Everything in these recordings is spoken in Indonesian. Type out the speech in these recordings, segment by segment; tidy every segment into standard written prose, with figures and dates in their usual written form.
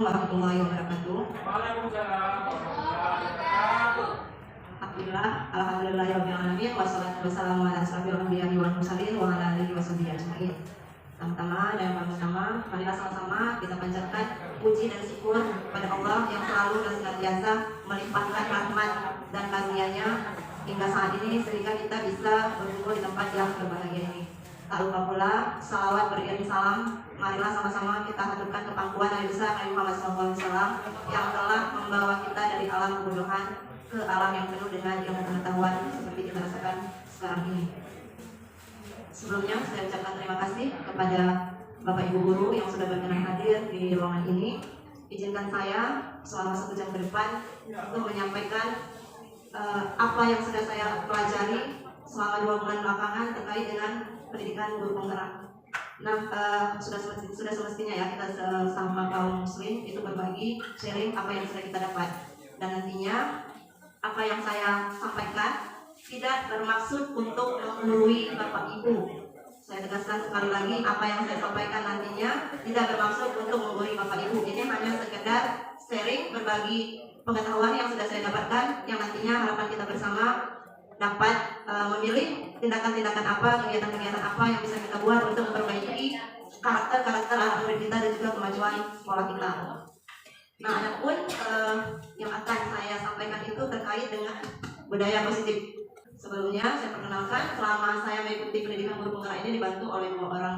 Warahmatullahi wabarakatuh. Waalaikumsalam warahmatullahi wabarakatuh. Alhamdulillahirabbil alamin wassalatu wassalamu ala asyrofil anbiya'i wal mursalin wa ala alihi washabihi ajmain. Pertama dan yang pertama, marilah sama-sama kita panjatkan puji dan syukur kepada Allah yang selalu dan senantiasa melimpahkan rahmat dan karunia-Nya hingga saat ini sehingga kita bisa berkumpul di tempat yang berbahagia ini. Tak lupa pula salawat beriring salam, marilah sama-sama kita haturkan ke pangkuan Nabi besar Nabi Muhammad SAW yang telah membawa kita dari alam kebodohan ke alam yang penuh dengan ilmu pengetahuan seperti kita rasakan sekarang ini. Sebelumnya saya ucapkan terima kasih kepada Bapak Ibu Guru yang sudah berkenan hadir di ruangan ini. Izinkan saya selama 1 jam ke depan untuk menyampaikan apa yang sudah saya pelajari selama 2 bulan belakangan terkait dengan pendidikan guru penggerak. Nah, sudah semestinya ya kita sama kaum muslim itu berbagi, sharing apa yang sudah kita dapat. Dan nantinya apa yang saya sampaikan tidak bermaksud untuk menggurui Bapak Ibu. Saya tegaskan sekali lagi, apa yang saya sampaikan nantinya tidak bermaksud untuk menggurui Bapak Ibu. Ini hanya sekedar sharing, berbagi pengetahuan yang sudah saya dapatkan, yang nantinya harapan kita bersama dapat memilih tindakan-tindakan apa, kegiatan-kegiatan apa yang bisa kita buat untuk memperbaiki karakter anak murid kita dan juga kemajuan sekolah kita. Nah, adapun yang akan saya sampaikan itu terkait dengan budaya positif. Sebelumnya saya perkenalkan, selama saya mengikuti pendidikan guru penggerak ini dibantu oleh 2 orang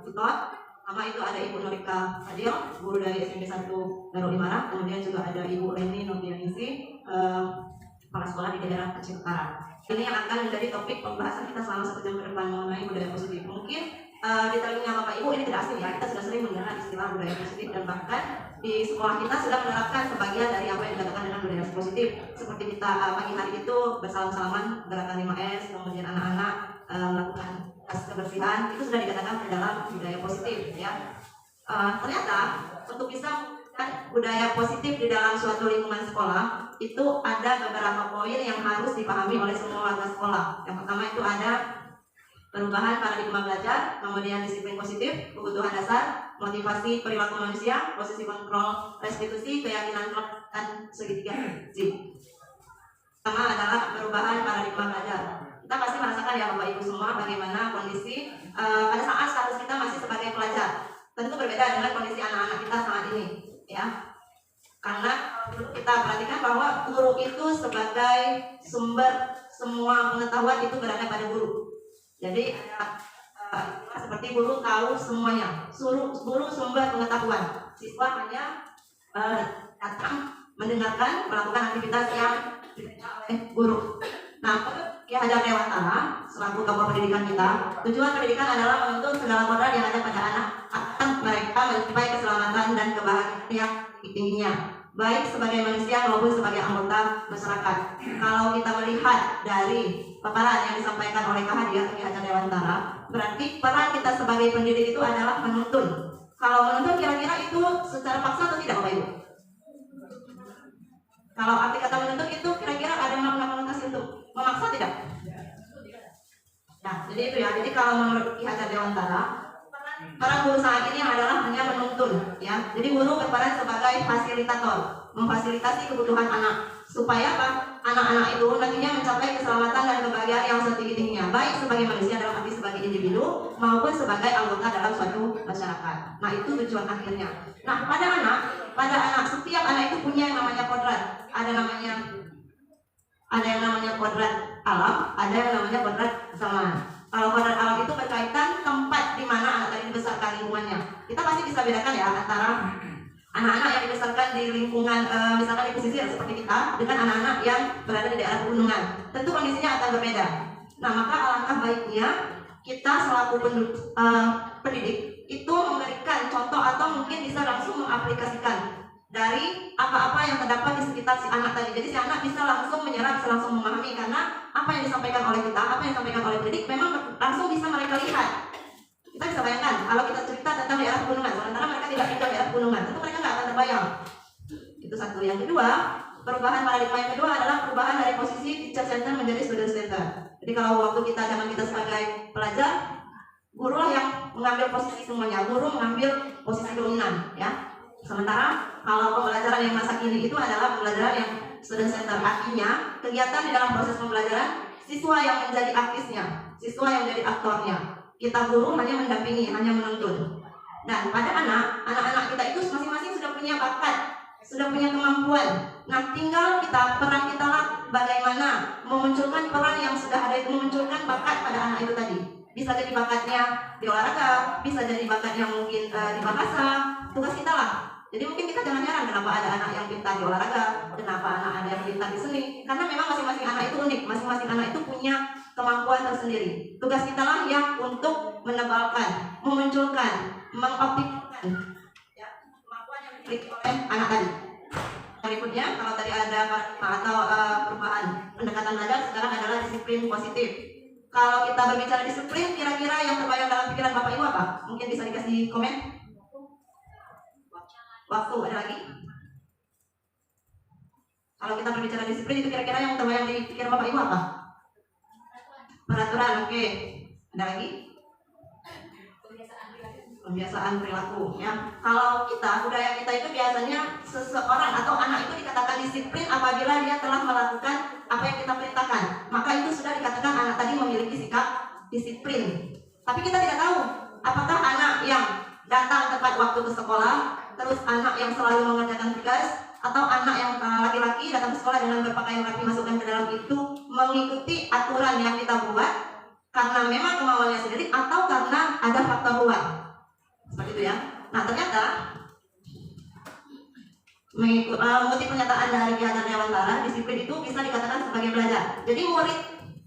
tutor. Pertama itu ada Ibu Norika Fadil, guru dari SMP 1 Darul Imarah. Kemudian juga ada Ibu Reni Novianisi, kepala sekolah di daerah Aceh Utara. Ini yang akan menjadi topik pembahasan kita selama 1 jam ke depan mengenai budaya positif. Mungkin di telinga Bapak Ibu ini tidak asing ya, kita sudah sering mendengar istilah budaya positif dan bahkan di sekolah kita sudah menerapkan sebagian dari apa yang dikatakan dengan budaya positif. Seperti kita pagi hari itu bersalam-salaman gerakan 5S, kemudian anak-anak melakukan tes kebersihan, itu sudah dikatakan dalam budaya positif ya. Ternyata untuk bisa budaya positif di dalam suatu lingkungan sekolah itu ada beberapa poin yang harus dipahami oleh semua warga sekolah. Yang pertama itu ada perubahan paradigma belajar, kemudian disiplin positif, kebutuhan dasar, motivasi perilaku manusia, posisi kontrol restitusi, keyakinan dan segitiga Z. Pertama adalah perubahan paradigma belajar. Kita pasti merasakan ya Bapak Ibu semua bagaimana kondisi pada saat status kita masih sebagai pelajar. Tentu berbeda dengan kondisi anak-anak kita saat ini ya. Karena kita perhatikan bahwa guru itu sebagai sumber semua pengetahuan itu berada pada guru. Jadi seperti guru tahu semuanya, guru sumber pengetahuan. Siswa hanya datang mendengarkan, melakukan aktivitas yang diberikan oleh guru. Nah, Ki Hajar Dewantara selaku tokoh pendidikan kita, tujuan pendidikan adalah menuntut segala kodrat yang ada pada anak akan mereka mencapai keselamatan dan kebahagiaan yang tingginya, baik sebagai manusia maupun sebagai anggota masyarakat. Kalau kita melihat dari paparan yang disampaikan oleh Ki Hajar Dewantara, berarti peran kita sebagai pendidik itu adalah menuntun. Kalau menuntun kira-kira itu secara paksa atau tidak Bapak Ibu? Kalau arti kata menuntun itu kira-kira ada makna konotasi untuk memaksa tidak? Nah, jadi itu ya. Jadi kalau menurut Ki Hajar Dewantara, peran guru saat ini adalah hanya menuntun ya. Jadi guru berperan sebagai fasilitator, memfasilitasi kebutuhan anak supaya apa? Anak-anak itu nantinya mencapai keselamatan dan kebahagiaan yang setinggi-tingginya, baik sebagai manusia dalam arti sebagai individu maupun sebagai anggota dalam suatu masyarakat. Nah, itu tujuan akhirnya. Nah, pada anak setiap anak itu punya yang namanya kodrat. Ada yang namanya kodrat alam, ada yang namanya kodrat zaman. Kalau kodrat alam itu berkaitan tempat di mana anak tadi dibesarkan lingkungannya. Kita pasti bisa bedakan ya antara anak-anak yang dibesarkan di lingkungan misalkan di pesisir seperti kita dengan anak-anak yang berada di daerah pegunungan. Tentu kondisinya akan berbeda. Nah, maka alangkah baiknya kita selaku pendidik itu memberikan contoh atau mungkin bisa langsung mengaplikasikan dari apa-apa yang terdapat di sekitar si anak tadi. Jadi si anak bisa langsung menyerap, bisa langsung memahami karena apa yang disampaikan oleh kita, apa yang disampaikan oleh pendidik memang langsung bisa mereka lihat. Kita bisa bayangkan kalau kita cerita tentang daerah pegunungan, sementara mereka tidak tinggal di daerah pegunungan, tentu mereka nggak akan terbayang. Itu satu. Yang kedua, perubahan paradigma yang kedua adalah perubahan dari posisi teacher center menjadi student center. Jadi kalau waktu zaman kita sebagai pelajar, guru yang mengambil posisi semuanya, guru mengambil posisi dominan ya. Sementara kalau pembelajaran yang masa kini itu adalah pembelajaran yang student center, artinya kegiatan di dalam proses pembelajaran siswa yang menjadi artisnya, siswa yang menjadi aktornya. Kita guru hanya mendampingi, hanya menuntun. Dan pada anak-anak kita itu masing-masing sudah punya bakat, sudah punya kemampuan. Nah, tinggal peran kita lah bagaimana memunculkan peran yang sudah ada itu, memunculkan bakat pada anak itu tadi. Bisa jadi bakatnya di olahraga, bisa jadi bakatnya mungkin di bahasa. Tugas kita lah. Jadi mungkin kita jangan heran kenapa ada anak yang pintar di olahraga, kenapa anak ada yang pintar di seni. Karena memang masing-masing anak itu unik, masing-masing anak itu punya kemampuan tersendiri. Tugas kita lah yang untuk menebalkan, memunculkan, mengoptimalkan ya, kemampuan yang dimiliki oleh anak tadi. Berikutnya, kalau tadi ada atau perubahan pendekatan belajar, sekarang adalah disiplin positif. Kalau kita berbicara disiplin, kira-kira yang terbayang dalam pikiran Bapak Ibu apa? Mungkin bisa dikasih komen. Waktu ada lagi? Kalau kita berbicara disiplin, itu kira-kira yang terbayang di pikiran Bapak Ibu apa? Peraturan, oke. Ada lagi? Pembiasaan perilaku ya. Kalau budaya kita itu biasanya seseorang atau anak itu dikatakan disiplin apabila dia telah melakukan apa yang kita perintahkan. Maka itu sudah dikatakan anak tadi memiliki sikap disiplin. Tapi kita tidak tahu apakah anak yang datang tepat waktu ke sekolah, terus anak yang selalu mengerjakan tugas, atau anak yang laki-laki datang ke sekolah dengan berpakaian rapi masukkan ke dalam itu mengikuti aturan yang kita buat karena memang kemauannya sendiri atau karena ada faktor luar. Seperti itu ya. Nah, ternyata mengikuti pernyataan dari Ki Hajar Dewantara, disiplin itu bisa dikatakan sebagai belajar. Jadi murid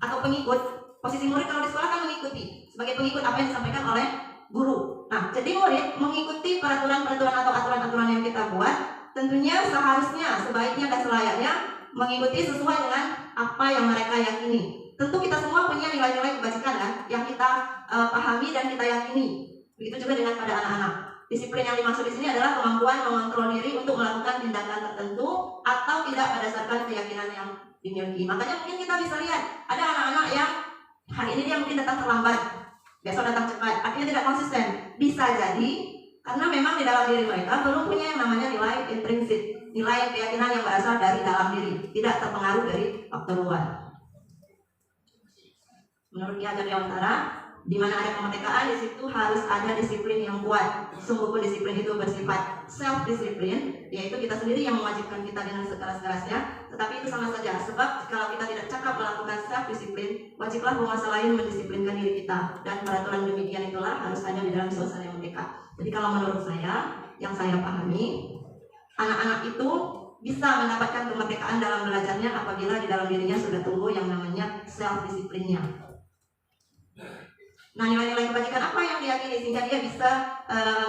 atau pengikut, posisi murid kalau di sekolah kan mengikuti sebagai pengikut apa yang disampaikan oleh guru. Nah, jadi murid mengikuti peraturan-peraturan atau aturan-aturan yang kita buat, tentunya seharusnya, sebaiknya dan selayaknya mengikuti sesuai dengan apa yang mereka yakini. Tentu kita semua punya nilai-nilai kebajikan kan, yang kita pahami dan kita yakini. Begitu juga dengan pada anak-anak. Disiplin yang dimaksud di sini adalah kemampuan mengontrol diri untuk melakukan tindakan tertentu atau tidak berdasarkan keyakinan yang dimiliki. Makanya mungkin kita bisa lihat ada anak-anak yang hari ini dia mungkin datang terlambat, besok datang cepat, artinya tidak konsisten. Bisa jadi karena memang di dalam diri mereka belum punya yang namanya nilai intrinsik, nilai keyakinan yang berasal dari dalam diri, tidak terpengaruh dari faktor luar. Menurut Ki Hajar Dewantara, di mana ada kemerdekaan, di situ harus ada disiplin yang kuat. Sungguh pun disiplin itu bersifat self disiplin, yaitu kita sendiri yang mewajibkan kita dengan sekeras-kerasnya. Tetapi itu sama saja, sebab kalau kita tidak cakap melakukan self disiplin, wajiblah penguasa lain mendisiplinkan diri kita. Dan peraturan demikian itulah harus ada di dalam suasana yang merdeka. Jadi kalau menurut saya, yang saya pahami, anak-anak itu bisa mendapatkan kemerdekaan dalam belajarnya apabila di dalam dirinya sudah tumbuh yang namanya self disiplinnya. Nah, nilai-nilai kebajikan apa yang diyakini sehingga dia bisa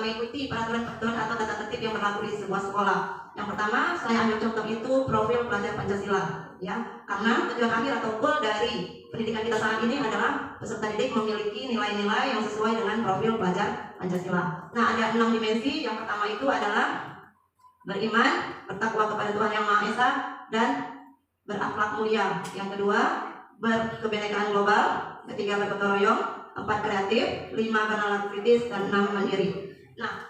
mengikuti peraturan-peraturan atau tata tertib yang berlaku di sebuah sekolah. Yang pertama, saya ambil contoh itu profil pelajar Pancasila, ya. Karena tujuan akhir atau goal dari pendidikan kita saat ini adalah peserta didik memiliki nilai-nilai yang sesuai dengan profil pelajar Pancasila. Nah, ada 6 dimensi. Yang pertama itu adalah beriman, bertakwa kepada Tuhan Yang Maha Esa, dan berakhlak mulia. Yang kedua, berkebinekaan global. Ketiga, bergotong royong. 4, kreatif. 5, bernalar kritis. Dan 6, mandiri. Nah,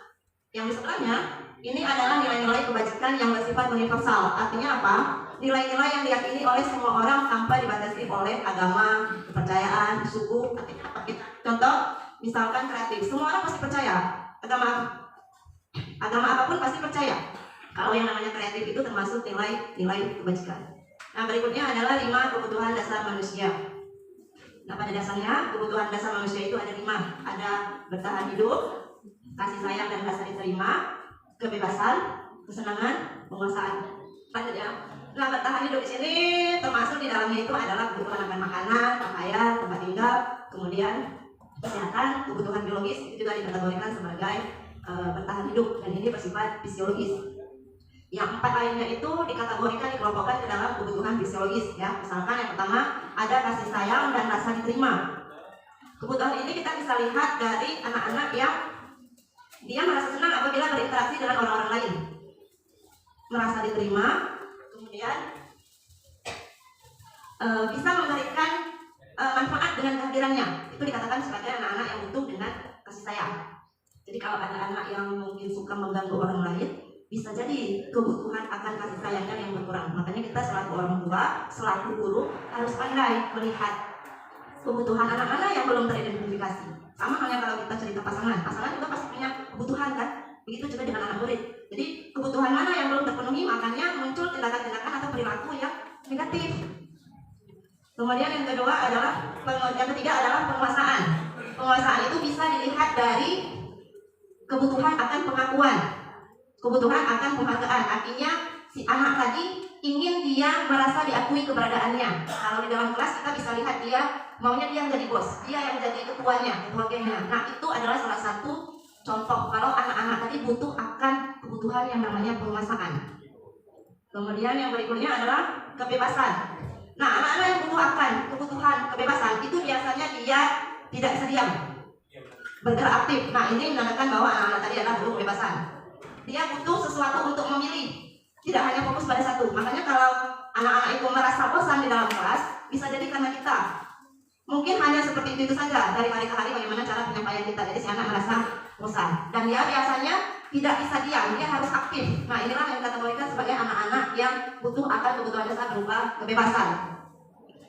yang di sebelahnya ini adalah nilai-nilai kebajikan yang bersifat universal. Artinya apa? Nilai-nilai yang diyakini oleh semua orang tanpa dibatasi oleh agama, kepercayaan, suku. Artinya apa? Contoh, misalkan kreatif. Semua orang pasti percaya. Agama apapun pasti percaya. Kalau yang namanya kreatif itu termasuk nilai-nilai kebajikan. Nah, berikutnya adalah 5 kebutuhan dasar manusia. Nah, pada dasarnya kebutuhan dasar manusia itu ada 5. Ada bertahan hidup, kasih sayang dan rasa diterima, kebebasan, kesenangan, penguasaan. Lanjut ya. Nah, bertahan hidup di sini termasuk di dalamnya itu adalah kebutuhan akan makanan, pakaian, tempat tinggal, kemudian kesehatan, kebutuhan biologis itu juga dikategorikan sebagai bertahan hidup, dan ini bersifat fisiologis. Yang 4 lainnya itu dikategorikan, dikelompokkan ke dalam kebutuhan fisiologis ya. Misalkan yang pertama ada kasih sayang dan rasa diterima. Kebutuhan ini kita bisa lihat dari anak-anak yang dia merasa senang apabila berinteraksi dengan orang-orang lain, merasa diterima, kemudian bisa memberikan manfaat dengan kehadirannya. Itu dikatakan sebagai anak-anak yang butuh dengan kasih sayang. Jadi kalau ada anak yang mungkin suka mengganggu orang lain, bisa jadi kebutuhan akan kasih sayangnya yang berkurang. Makanya kita selaku orang tua, selaku guru harus pandai melihat kebutuhan anak-anak yang belum teridentifikasi. Sama halnya kalau kita cerita pasangan juga pasti punya kebutuhan kan? Begitu juga dengan anak murid. Jadi kebutuhan mana yang belum terpenuhi, makanya muncul tindakan-tindakan atau perilaku yang negatif. Kemudian yang ketiga adalah penguasaan. Penguasaan itu bisa dilihat dari kebutuhan akan pengakuan, kebutuhan akan penghargaan. Artinya si anak tadi ingin dia merasa diakui keberadaannya. Kalau di dalam kelas kita bisa lihat dia maunya dia yang jadi bos, dia yang jadi ketua gengnya. Nah itu adalah salah satu contoh kalau anak-anak tadi butuh akan kebutuhan yang namanya penguasaan. Kemudian yang berikutnya adalah kebebasan. Nah anak-anak yang butuh akan kebutuhan kebebasan itu biasanya dia tidak bisa diam, bergerak aktif. Nah ini menandakan bahwa anak-anak tadi adalah butuh kebebasan. Dia butuh sesuatu untuk memilih, tidak hanya fokus pada satu. Makanya kalau anak-anak itu merasa bosan di dalam kelas, bisa jadi karena kita mungkin hanya seperti itu saja dari hari ke hari bagaimana cara penyampaian kita. Jadi si anak merasa bosan dan dia biasanya tidak bisa diam, dia harus aktif. Nah inilah yang kita kategorikan sebagai anak-anak yang butuh akan kebutuhan dasar berupa kebebasan.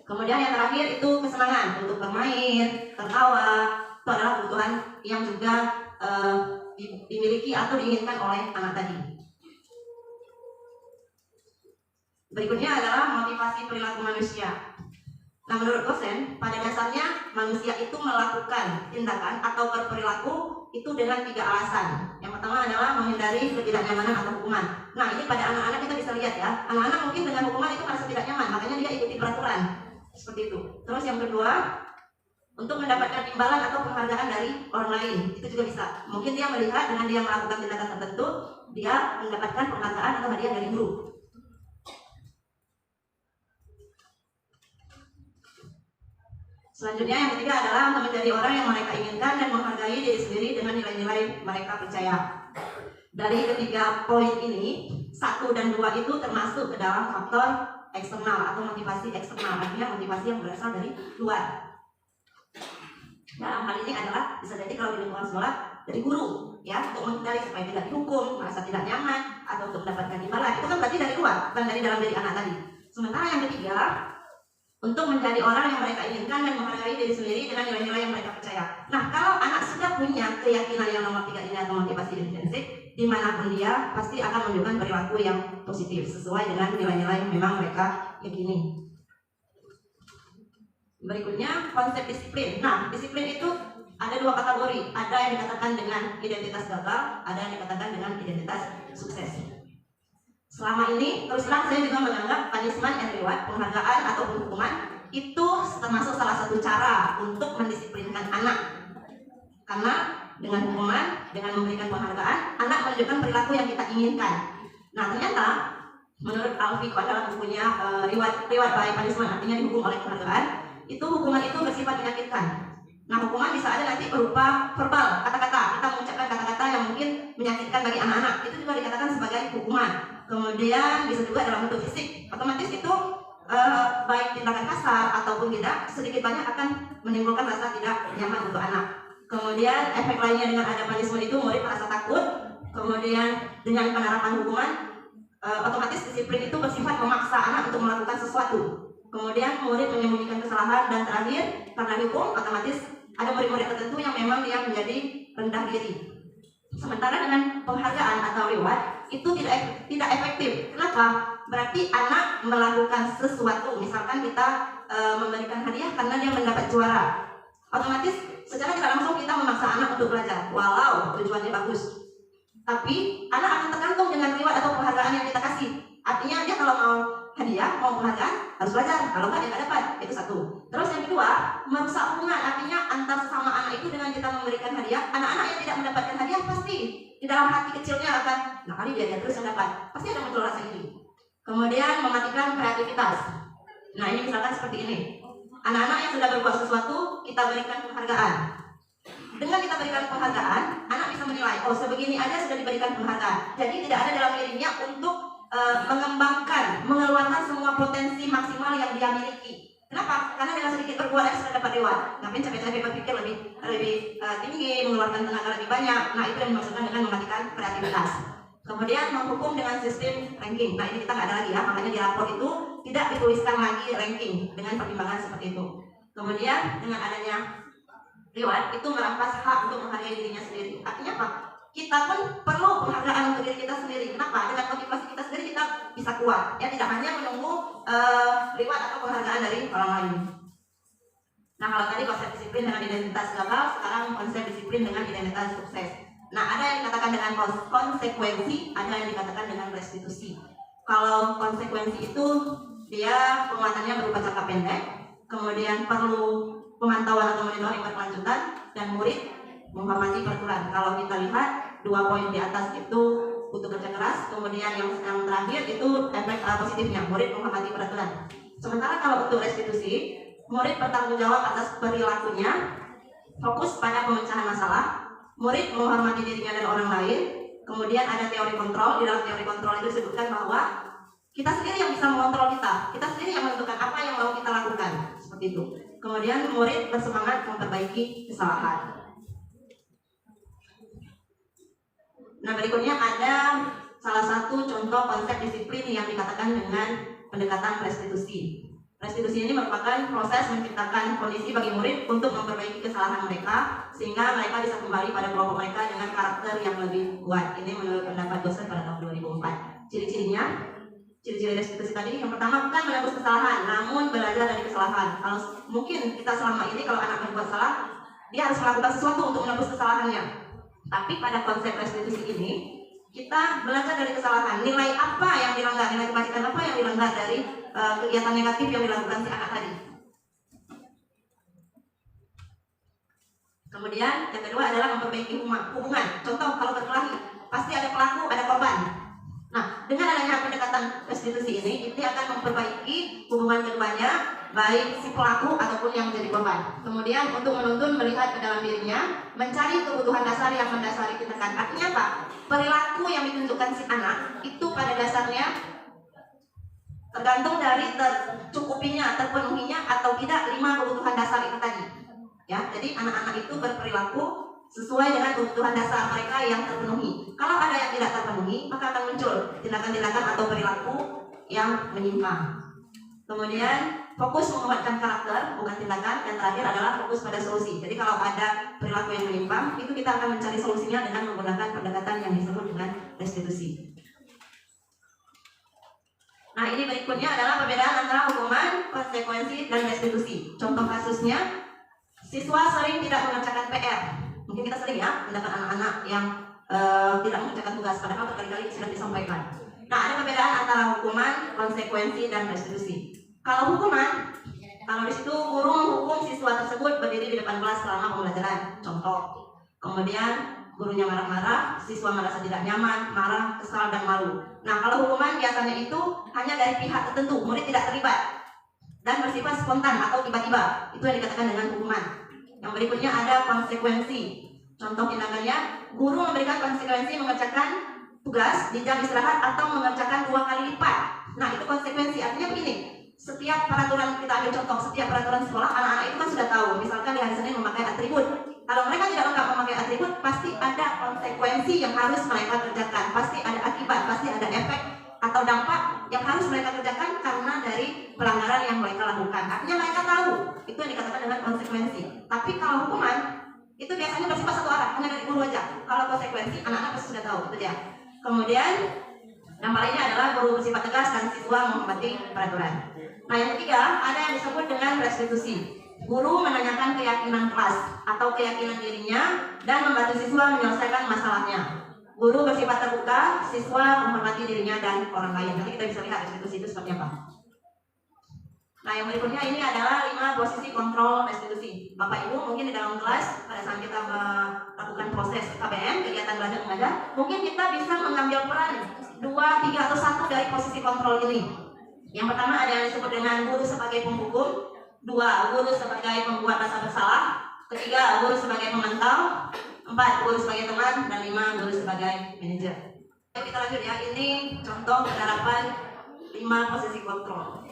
Kemudian yang terakhir itu kesenangan untuk bermain, tertawa. Itu adalah kebutuhan yang juga dimiliki atau diinginkan oleh anak tadi. Berikutnya adalah motivasi perilaku manusia. Nah menurut dosen, pada dasarnya manusia itu melakukan tindakan atau berperilaku itu dengan 3 alasan. Yang pertama adalah menghindari ketidaknyamanan atau hukuman. Nah ini pada anak-anak kita bisa lihat ya, anak-anak mungkin dengan hukuman itu merasa tidak nyaman, makanya dia ikuti peraturan seperti itu. Terus yang kedua, untuk mendapatkan imbalan atau penghargaan dari orang lain, itu juga bisa. Mungkin dia melihat dengan dia melakukan tindakan tertentu, dia mendapatkan penghargaan atau hadiah dari guru. Selanjutnya yang ketiga adalah menjadi orang yang mereka inginkan dan menghargai diri sendiri dengan nilai-nilai mereka percaya. Dari ketiga poin ini, 1 dan 2 itu termasuk ke dalam faktor eksternal atau motivasi eksternal, artinya motivasi yang berasal dari luar. Dalam hal ini adalah bisa jadi kalau di lingkungan sekolah dari guru, ya, untuk menghindari supaya tidak dihukum, merasa tidak nyaman, atau untuk mendapatkan imbalan. Itu kan berarti dari luar, bukan dari dalam diri anak tadi. Sementara yang ketiga, untuk menjadi orang yang mereka inginkan dan menghargai diri sendiri dengan nilai-nilai yang mereka percaya. Nah, kalau anak sudah punya keyakinan yang nomor 3 ini atau motivasi intrinsik, dimanapun dia pasti akan menunjukkan perilaku yang positif sesuai dengan nilai-nilai yang memang mereka yakini. Berikutnya konsep disiplin. Nah, disiplin itu ada 2 kategori. Ada yang dikatakan dengan identitas gagal, ada yang dikatakan dengan identitas sukses. Selama ini, terus terang saya juga menganggap punishment and reward, penghargaan ataupun hukuman, itu termasuk salah satu cara untuk mendisiplinkan anak. Karena dengan hukuman, dengan memberikan penghargaan, anak menunjukkan perilaku yang kita inginkan. Nah ternyata, menurut Alfie dalam bukunya Reward by Punishment, artinya dihukum oleh penghargaan, itu hukuman itu bersifat menyakitkan. Nah hukuman bisa ada nanti berupa verbal, kata-kata, kita mengucapkan kata-kata yang mungkin menyakitkan bagi anak-anak, itu juga dikatakan sebagai hukuman. Kemudian bisa juga dalam bentuk fisik, otomatis itu baik tindakan kasar ataupun tidak, sedikit banyak akan menimbulkan rasa tidak nyaman untuk anak. Kemudian efek lainnya dengan ada punishment itu murid merasa takut. Kemudian dengan penerapan hukuman, otomatis disiplin itu bersifat memaksa anak untuk melakukan sesuatu. Kemudian murid menyembunyikan kesalahan, dan terakhir karena hukum otomatis ada murid-murid tertentu yang memang dia menjadi rendah diri. Sementara dengan penghargaan atau reward itu tidak efektif. Kenapa? Berarti anak melakukan sesuatu, misalkan kita memberikan hadiah karena dia mendapat juara, otomatis secara tidak langsung kita memaksa anak untuk belajar walau tujuannya bagus. Tapi anak akan tergantung dengan reward atau penghargaan yang kita kasih. Artinya dia kalau mau hadiah, mau penghargaan, harus belajar. Kalau nggak, dia nggak dapat. Itu satu. Terus yang kedua, merusak hubungan. Artinya antar sesama anak itu dengan kita memberikan hadiah, anak-anak yang tidak mendapatkan hadiah pasti di dalam hati kecilnya akan, nah kali dia terus yang dapat. Pasti ada muncul rasa ini. Kemudian mematikan kreativitas. Nah ini misalkan seperti ini. Anak-anak yang sudah berbuat sesuatu, kita berikan penghargaan. Dengan kita berikan penghargaan, anak bisa menilai, oh sebegini aja sudah diberikan penghargaan. Jadi tidak ada dalam dirinya untuk mengembangkan, mengeluarkan semua potensi maksimal yang dia miliki. Kenapa? Karena dengan sedikit berbuat dia sudah dapat reward. Ngapain capek-capek berpikir lebih tinggi, mengeluarkan tenaga lebih banyak. Nah itu yang dimaksudkan dengan mematikan kreativitas. Kemudian menghukum dengan sistem ranking. Nah ini kita nggak ada lagi ya, makanya di rapor itu tidak dituliskan lagi ranking dengan pertimbangan seperti itu. Kemudian dengan adanya reward itu merampas hak untuk menghargai dirinya sendiri. Artinya apa? Kita pun perlu penghargaan untuk diri kita sendiri. Kenapa? Dengan motivasi kita sendiri kita bisa kuat. Ya tidak hanya menunggu reward atau penghargaan dari orang lain. Nah kalau tadi konsep disiplin dengan identitas gagal, sekarang konsep disiplin dengan identitas sukses. Nah ada yang dikatakan dengan konsekuensi, ada yang dikatakan dengan restitusi. Kalau konsekuensi itu dia penguatannya berupa jangka pendek, kemudian perlu pemantauan atau monitoring berkelanjutan, dan murid menghormati peraturan. Kalau kita lihat 2 poin di atas itu butuh kerja keras, kemudian yang terakhir itu efek positifnya, murid menghormati peraturan. Sementara kalau untuk restitusi, murid bertanggung jawab atas perilakunya, fokus pada pemecahan masalah, murid menghormati dirinya dan orang lain, kemudian ada teori kontrol. Di dalam teori kontrol itu disebutkan bahwa kita sendiri yang bisa mengontrol kita sendiri yang menentukan apa yang mau kita lakukan, seperti itu. Kemudian murid bersemangat memperbaiki kesalahan. Nah berikutnya ada salah satu contoh konsep disiplin yang dikatakan dengan pendekatan restitusi. Restitusi ini merupakan proses menciptakan kondisi bagi murid untuk memperbaiki kesalahan mereka sehingga mereka bisa kembali pada kelompok mereka dengan karakter yang lebih kuat. Ini menurut pendapat dosen pada tahun 2004. Ciri-ciri restitusi tadi, yang pertama bukan menebus kesalahan, namun belajar dari kesalahan. Kalau mungkin kita selama ini kalau anak berbuat salah, dia harus melakukan sesuatu untuk menebus kesalahannya. Tapi pada konsep restitusi ini, kita belajar dari kesalahan. Nilai apa yang dilanggar, nilai kebajikan apa yang dilanggar dari kegiatan negatif yang dilakukan si anak tadi. Kemudian yang kedua adalah memperbaiki hubungan. Contoh kalau berkelahi, pasti ada pelaku, ada korban. Nah, dengan adanya pendekatan restitusi ini akan memperbaiki hubungan keduanya, baik si pelaku ataupun yang menjadi korban. Kemudian untuk menuntun melihat ke dalam dirinya, mencari kebutuhan dasar yang mendasari tindakan. Artinya apa? Perilaku yang ditunjukkan si anak itu pada dasarnya tergantung dari tercukupinya, terpenuhinya atau tidak 5 kebutuhan dasar itu tadi. Ya, jadi anak-anak itu berperilaku sesuai dengan kebutuhan dasar mereka yang terpenuhi. Kalau ada yang tidak terpenuhi, maka akan muncul tindakan-tindakan atau perilaku yang menyimpang. Kemudian fokus menguatkan karakter, bukan tindakan. Yang terakhir adalah fokus pada solusi. Jadi kalau ada perilaku yang menyimpang, itu kita akan mencari solusinya dengan menggunakan pendekatan yang disebut dengan restitusi. Nah ini berikutnya adalah perbedaan antara hukuman, konsekuensi, dan restitusi. Contoh kasusnya, siswa sering tidak mengerjakan PR. Mungkin kita sering ya mendapat anak-anak yang tidak mengerjakan tugas, padahal berkali-kali sudah disampaikan. Nah ada perbedaan antara hukuman, konsekuensi, dan restitusi. Kalau hukuman, kalau di situ guru menghukum siswa tersebut berdiri di depan kelas selama pembelajaran. Contoh. Kemudian gurunya marah-marah, siswa merasa tidak nyaman, marah, kesal, dan malu. Nah kalau hukuman biasanya itu hanya dari pihak tertentu, murid tidak terlibat dan bersifat spontan atau tiba-tiba. Itu yang dikatakan dengan hukuman. Yang berikutnya ada konsekuensi. Contoh tindakannya, guru memberikan konsekuensi mengerjakan tugas di jam istirahat atau mengerjakan 2 kali lipat. Nah itu konsekuensi, artinya begini, setiap peraturan, kita ambil contoh, setiap peraturan sekolah, anak-anak itu kan sudah tahu. Misalkan di hari Senin memakai atribut, kalau mereka tidak lengkap memakai atribut, pasti ada konsekuensi yang harus mereka kerjakan, pasti ada akibat, pasti ada efek atau dampak yang harus mereka kerjakan karena dari pelanggaran yang mereka lakukan. Artinya mereka tahu, itu yang dikatakan dengan konsekuensi. Tapi kalau hukuman, itu biasanya bersifat satu arah, hanya dari guru aja. Kalau konsekuensi, anak-anak pasti sudah tahu, betul ya. Kemudian yang lainnya adalah guru bersifat tegas dan siswa menghormati peraturan. Nah yang ketiga, ada yang disebut dengan restitusi. Guru menanyakan keyakinan kelas atau keyakinan dirinya dan membantu siswa menyelesaikan masalahnya. Guru bersifat terbuka, siswa menghormati dirinya dan orang lain. Nanti kita bisa lihat restitusi itu seperti apa. Nah yang berikutnya ini adalah 5 posisi kontrol restitusi. Bapak Ibu mungkin di dalam kelas pada saat kita melakukan proses KBM, kegiatan belajar mengajar, mungkin kita bisa mengambil peran 2, 3 atau 1 dari posisi kontrol ini. Yang pertama ada yang disebut dengan guru sebagai penghukum, 2 guru sebagai pembuat rasa bersalah, 3 guru sebagai pemantau, 4 guru sebagai teman, dan 5 guru sebagai manajer. Kita lanjut ya, ini contoh penerapan 5 posisi kontrol.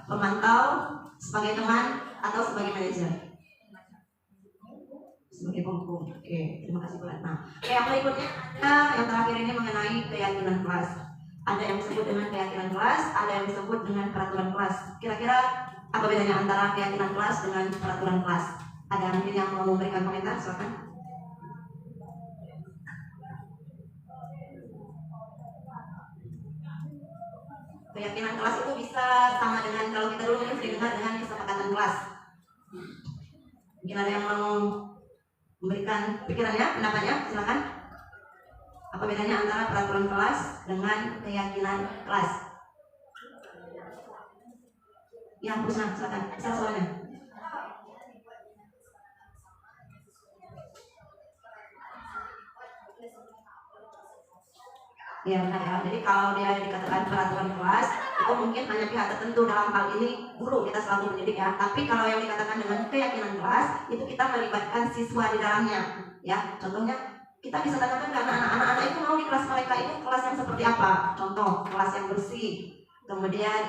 pemantau, sebagai teman, atau sebagai manajer? Sebagai penghukum. Oke, terima kasih Bu Ratna. Oke, yang berikutnya yang terakhir ini mengenai keyakinan kelas. Ada yang disebut dengan keyakinan kelas, ada yang disebut dengan peraturan kelas. Kira-kira apa bedanya antara keyakinan kelas dengan peraturan kelas? Ada mungkin yang mau memberikan komentar, silakan. Keyakinan kelas itu bisa sama dengan kalau kita dulu mungkin sering dengar dengan kesepakatan kelas. Mungkin ada yang mau memberikan pikirannya, pendapatnya, silakan. Apa bedanya antara peraturan kelas dengan keyakinan kelas? Ya, Bu Usman, silakan. Bisa soalnya. Ya benar ya. Jadi kalau dia dikatakan peraturan kelas itu mungkin hanya pihak tertentu, dalam hal ini guru, kita selalu mendidik ya. Tapi kalau yang dikatakan dengan keyakinan kelas itu kita melibatkan siswa di dalamnya. Ya, contohnya kita bisa tanyakan karena anak-anak itu mau di kelas mereka itu kelas yang seperti apa? Contoh kelas yang bersih, kemudian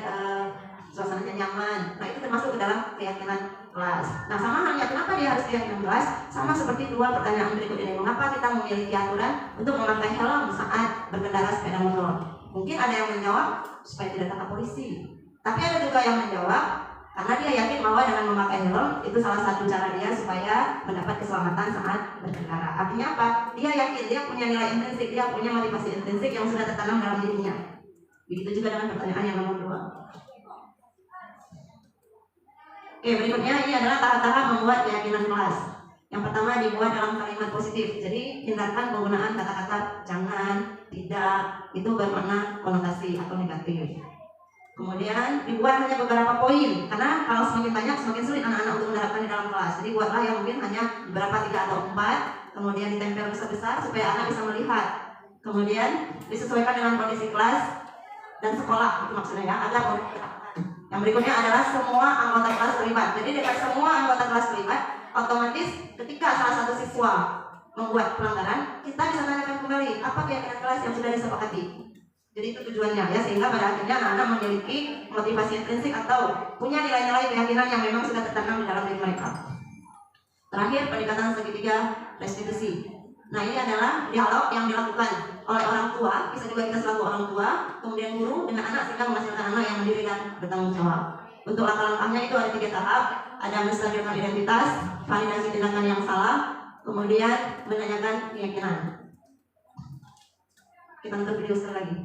suasananya nyaman. Nah itu termasuk ke dalam keyakinan kelas. Nah sama halnya kenapa dia harus keyakinan kelas? Sama seperti dua pertanyaan berikut ini. Mengapa kita memiliki aturan untuk memakai helm saat berkendara sepeda motor? Mungkin ada yang menjawab supaya tidak ditangkap polisi. Tapi ada juga yang menjawab karena dia yakin bahwa dengan memakai helm itu salah satu cara dia supaya mendapat keselamatan saat berkendara. Artinya apa? Dia yakin, dia punya nilai intrinsik, dia punya motivasi intrinsik yang sudah tertanam dalam dirinya. Begitu juga dengan pertanyaan yang nomor 2. Oke, berikutnya ini adalah tahap-tahap membuat keyakinan kelas. Yang pertama dibuat dalam kalimat positif. Jadi hindarkan penggunaan kata-kata jangan, tidak, itu bermakna konotasi atau negatif. Kemudian dibuat hanya beberapa poin, karena kalau semakin banyak semakin sulit anak-anak untuk menerapkan di dalam kelas. Jadi buatlah yang mungkin hanya beberapa 3 atau 4, kemudian ditempel besar-besar supaya anak bisa melihat. Kemudian disesuaikan dengan kondisi kelas dan sekolah, itu maksudnya ya, agar yang berikutnya adalah semua anggota kelas terlibat. Jadi dengan semua anggota kelas terlibat, otomatis ketika salah satu siswa membuat pelanggaran, kita bisa tanyakan kembali apa keyakinan kelas yang sudah disepakati. Jadi itu tujuannya ya, sehingga pada akhirnya anak-anak memiliki motivasi intrinsik atau punya nilai-nilai keyakinan yang memang sudah tertanam di dalam diri mereka. Terakhir, pendekatan segitiga restitusi. Nah ini adalah dialog yang dilakukan oleh orang tua, bisa juga kita selaku orang tua, kemudian guru dengan anak sehingga menghasilkan anak yang mandiri dan bertanggung jawab. Untuk langkah-langkahnya itu ada 3 tahap, ada menstabilkan identitas, validasi tindakan yang salah, kemudian menanyakan keyakinan. Kita nonton video sekali lagi.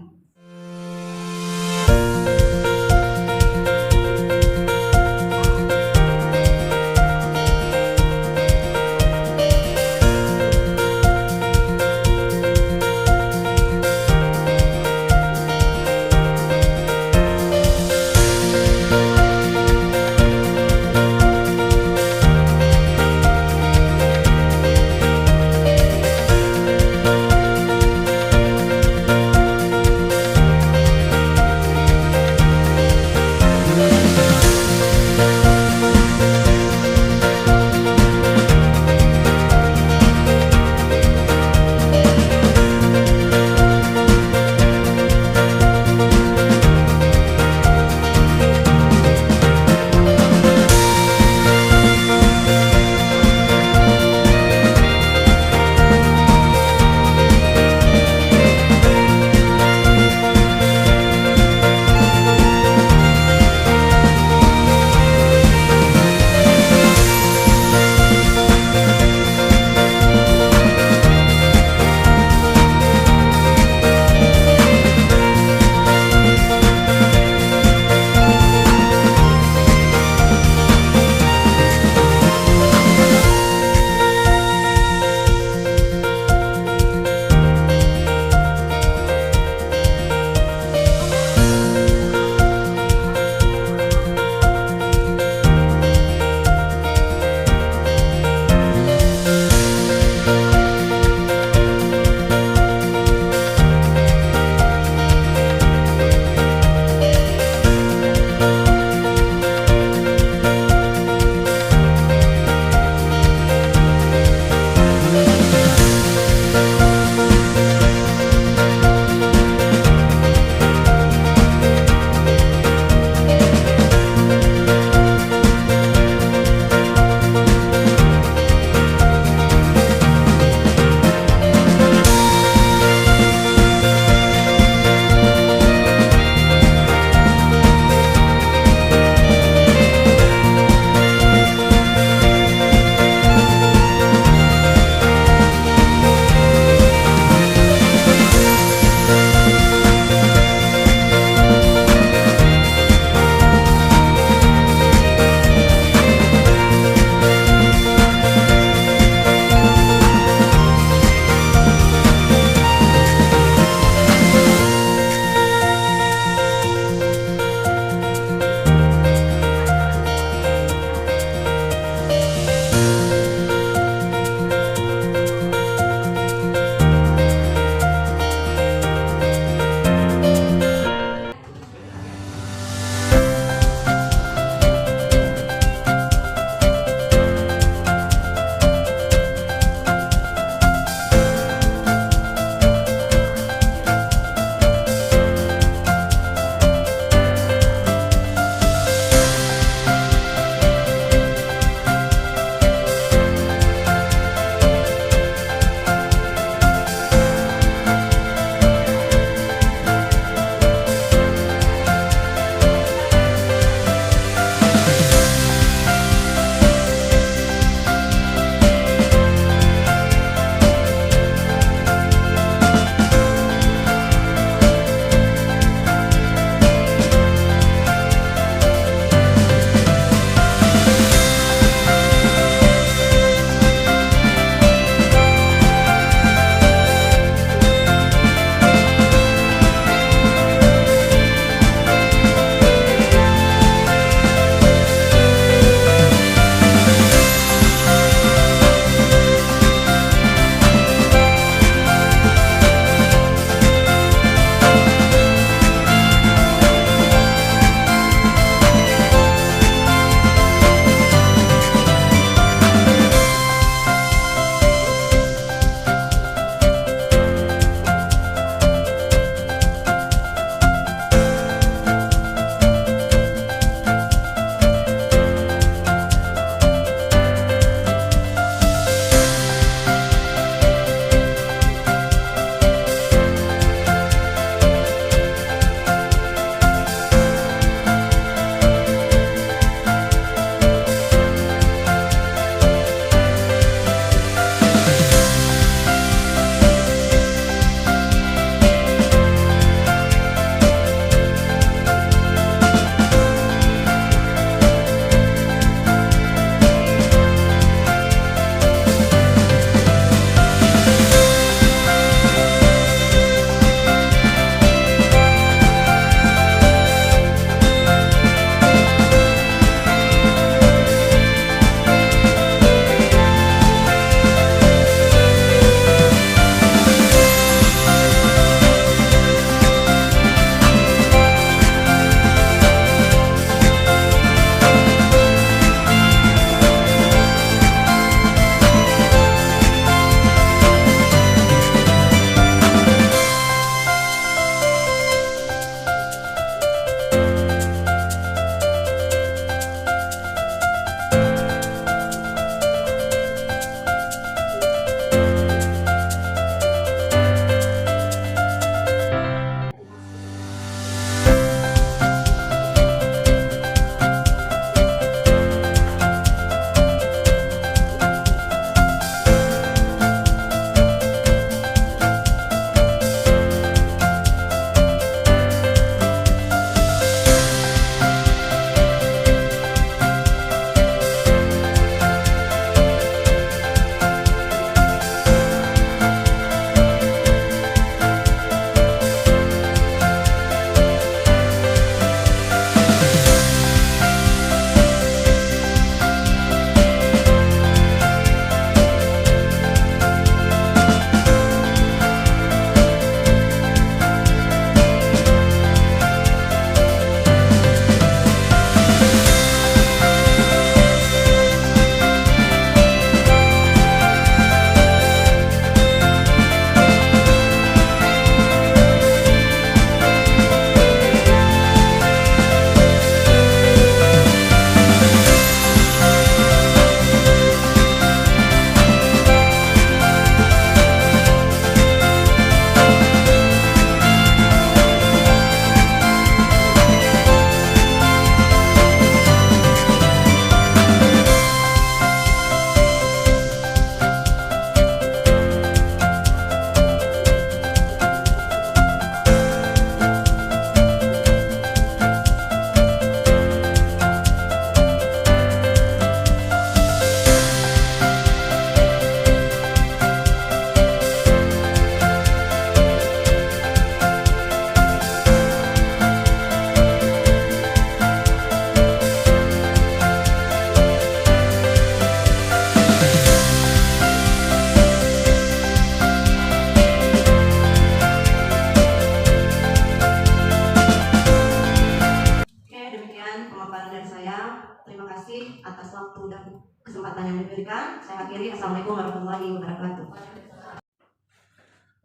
dari saya. Terima kasih atas waktu dan kesempatan yang diberikan. Saya akhiri. Assalamualaikum warahmatullahi wabarakatuh.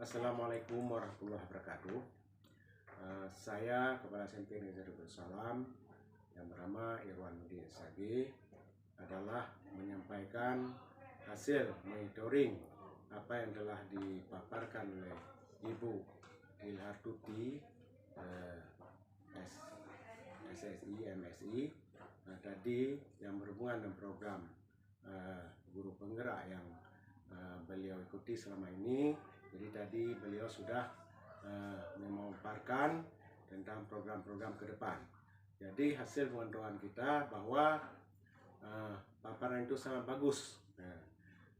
Assalamualaikum warahmatullahi wabarakatuh. Saya Kepala SMP Negeri Darussalam yang bernama Irwan Nurdin SAG adalah menyampaikan hasil monitoring apa yang telah dipaparkan oleh Ibu Ilhartuti SSI MSI tadi yang berhubungan dengan program guru penggerak yang beliau ikuti selama ini. Jadi tadi beliau sudah memaparkan tentang program-program ke depan. Jadi hasil pemantauan kita bahwa paparan itu sangat bagus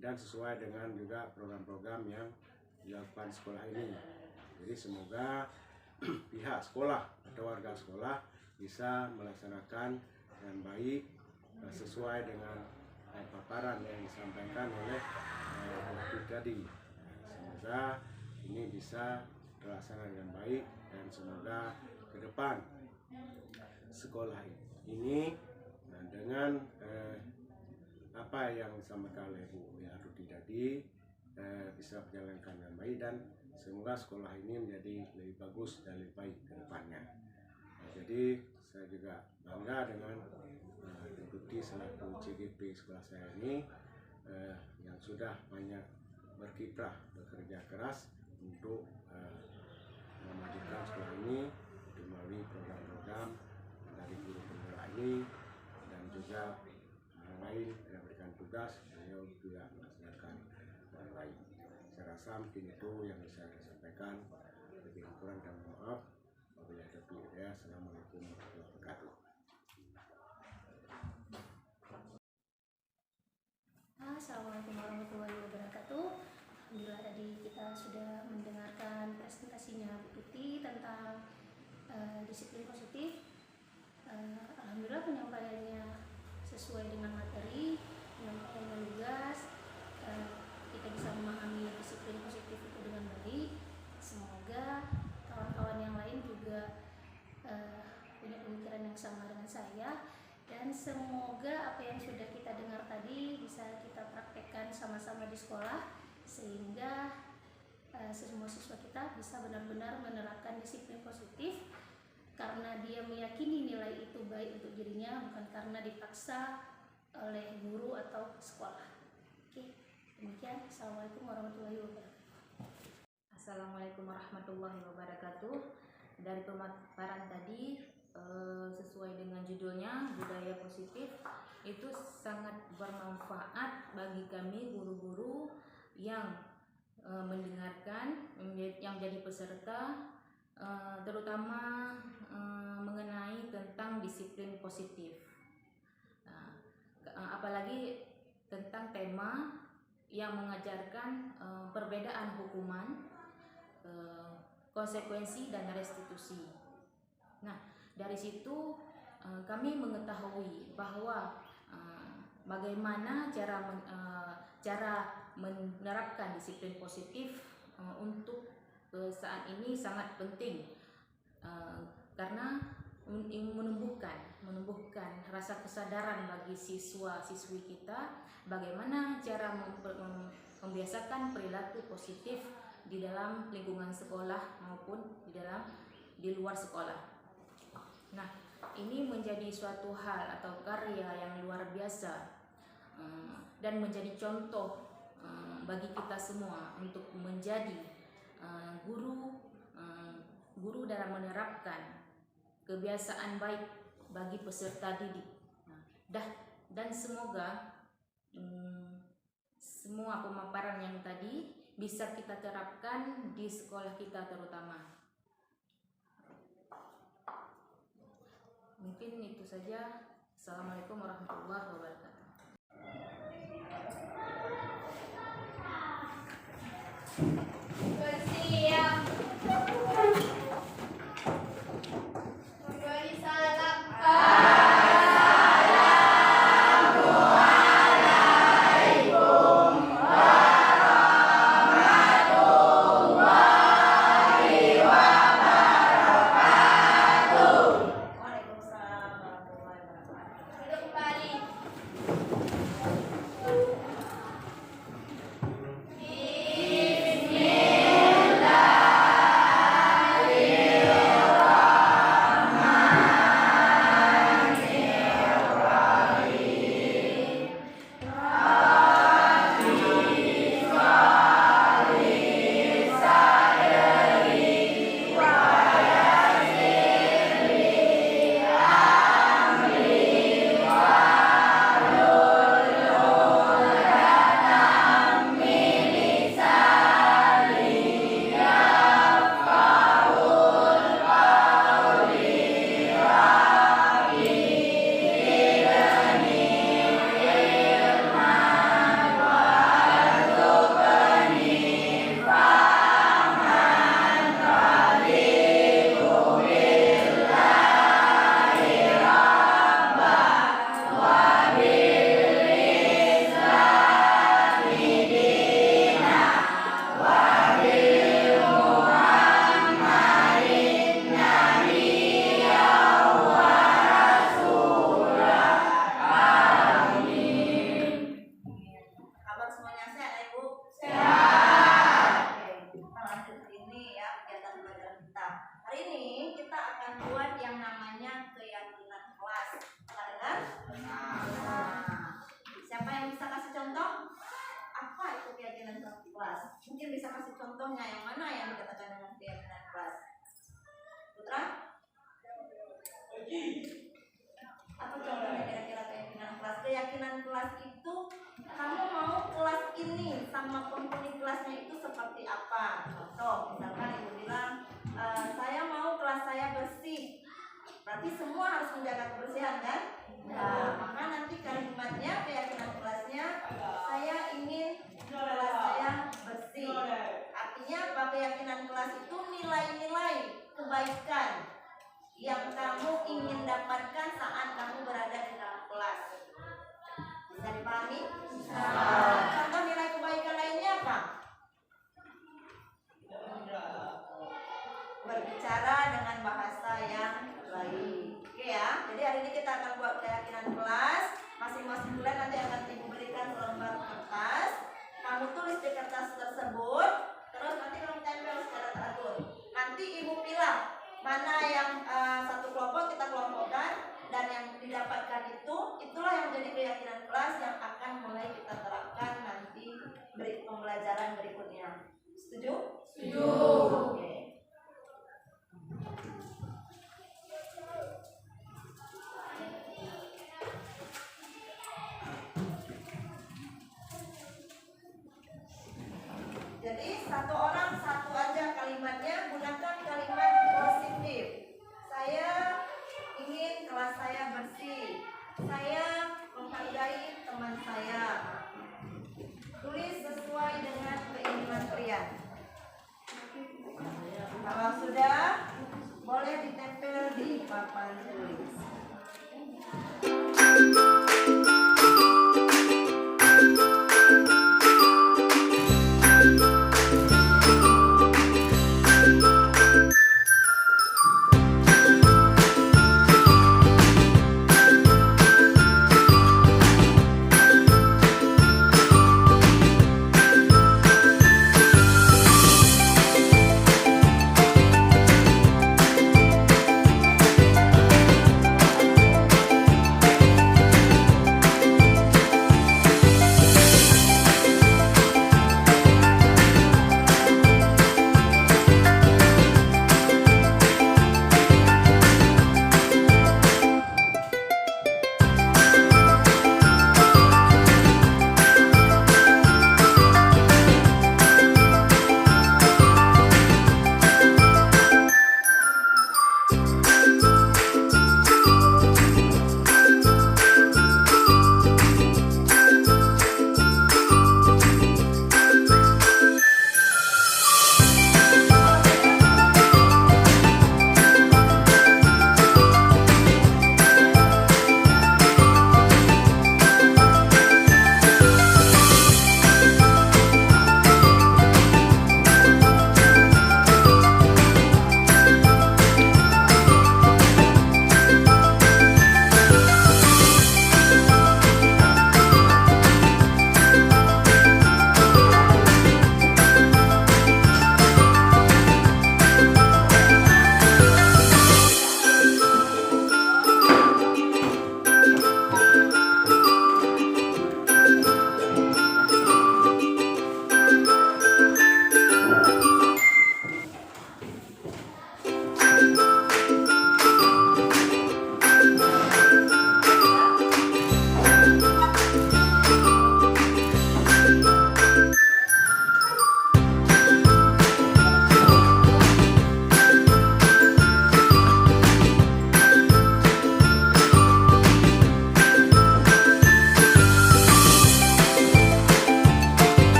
dan sesuai dengan juga program-program yang dilakukan sekolah ini. Jadi semoga pihak sekolah atau warga sekolah bisa melaksanakan dengan baik sesuai dengan paparan yang disampaikan oleh waktu tadi. Semoga ini bisa terlaksana dengan baik dan semoga ke depan sekolah ini dengan apa yang disampaikan oleh Bu Ilhartuti tadi bisa menjalankan dengan baik dan semoga sekolah ini menjadi lebih bagus dan lebih baik ke depannya. Jadi saya juga bangga dengan Ilhartuti selaku CGP sekolah saya ini yang sudah banyak berkiprah bekerja keras untuk memajukan sekolah ini melalui program-program dari guru penggerak ini dan juga yang lain yang memberikan tugas beliau juga melaksanakan dengan baik. Saya rasa mungkin itu yang bisa saya sampaikan. Lebih kurang dan maaf. Wabillahi taufiq wal hidayah. Assalamualaikum warahmatullahi wabarakatuh. Assalamualaikum warahmatullahi wabarakatuh. Alhamdulillah tadi kita sudah mendengarkan presentasinya Bu Tuti tentang disiplin positif. Alhamdulillah penyampaiannya sesuai dengan materi, penyampaiannya lugas. Kita bisa memahami disiplin positif itu dengan baik. Semoga kawan-kawan yang lain juga punya pemikiran yang sama dengan saya. Dan semoga apa yang sudah kita dengar tadi bisa kita praktekkan sama-sama di sekolah sehingga semua siswa kita bisa benar-benar menerapkan disiplin positif karena dia meyakini nilai itu baik untuk dirinya, bukan karena dipaksa oleh guru atau sekolah. Oke, demikian. Assalamualaikum warahmatullahi wabarakatuh. Assalamualaikum warahmatullahi wabarakatuh. Dari pemaparan tadi sesuai dengan judulnya budaya positif itu sangat bermanfaat bagi kami guru-guru yang mendengarkan, yang jadi peserta, terutama mengenai tentang disiplin positif. Apalagi tentang tema yang mengajarkan perbedaan hukuman, konsekuensi dan restitusi. Nah, dari situ kami mengetahui bahwa bagaimana cara menerapkan disiplin positif untuk saat ini sangat penting karena menumbuhkan rasa kesadaran bagi siswa-siswi kita bagaimana cara membiasakan perilaku positif di dalam lingkungan sekolah maupun di luar sekolah. Nah, ini menjadi suatu hal atau karya yang luar biasa dan menjadi contoh bagi kita semua untuk menjadi guru dalam menerapkan kebiasaan baik bagi peserta didik. Dan semoga semua pemaparan yang tadi bisa kita terapkan di sekolah kita terutama. Mungkin itu saja. Assalamualaikum warahmatullahi wabarakatuh. Bersiap. Memberi salam. Waalaikumsalam warahmatullahi wabarakatuh. contohnya yang mana yang dikatakan dengan keyakinan kelas? Putra? Apa contohnya kira-kira keyakinan kelas? Keyakinan kelas itu kamu mau kelas ini sama penghuni kelasnya itu seperti apa? Contoh, misalkan ibu bilang saya mau kelas saya bersih, berarti semua harus menjaga kebersihan kan? Nah, maka nanti kalimatnya keyakinan kelasnya saya ingin kelas saya bersih. Artinya apa? Keyakinan kelas itu nilai-nilai kebaikan yang kamu ingin dapatkan saat kamu berada di dalam kelas. Bisa dipahami? Contoh nilai kebaikan lainnya apa? Berbicara dengan bahasa yang baik. Oke ya, jadi hari ini kita akan buat keyakinan kelas. Masing-masing bulan nanti akan ibu berikan selembar kertas. Kamu tulis di kertas tersebut, terus nanti kamu tempel secara teratur. Nanti ibu pilih mana yang satu kelompok kita kelompokkan, dan yang didapatkan itulah yang menjadi keyakinan kelas yang akan mulai kita terapkan nanti pembelajaran berikutnya. Setuju? Setuju. Oke. Jadi satu orang satu aja kalimatnya, gunakan kalimat positif. Saya ingin kelas saya bersih. Saya menghargai teman saya. Tulis sesuai dengan keinginan kalian. Kalau sudah, boleh ditempel di papan tulis.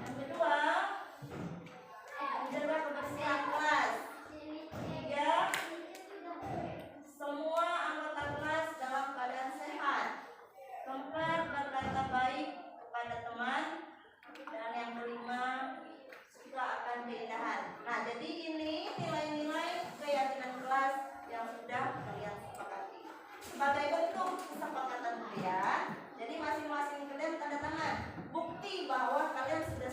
Yang kedua, menjaga kebersihan kelas. Tiga, semua anggota kelas dalam keadaan sehat. Keempat, berkata baik kepada teman. Dan yang kelima, suka akan keindahan. Nah, jadi ini nilai-nilai keyakinan kelas yang sudah kalian sepakati. Sebagai bentuk kesepakatan kalian, jadi masing-masing kalian tanda tangan bukti bahwa kalian sudah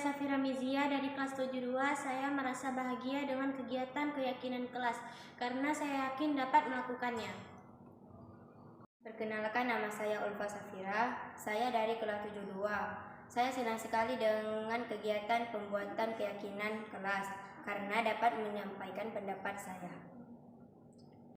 Safira Mizia dari kelas 72. Saya merasa bahagia dengan kegiatan keyakinan kelas karena saya yakin dapat melakukannya. Perkenalkan, nama saya Ulfa Safira. Saya dari kelas 72. Saya senang sekali dengan kegiatan pembuatan keyakinan kelas karena dapat menyampaikan pendapat saya.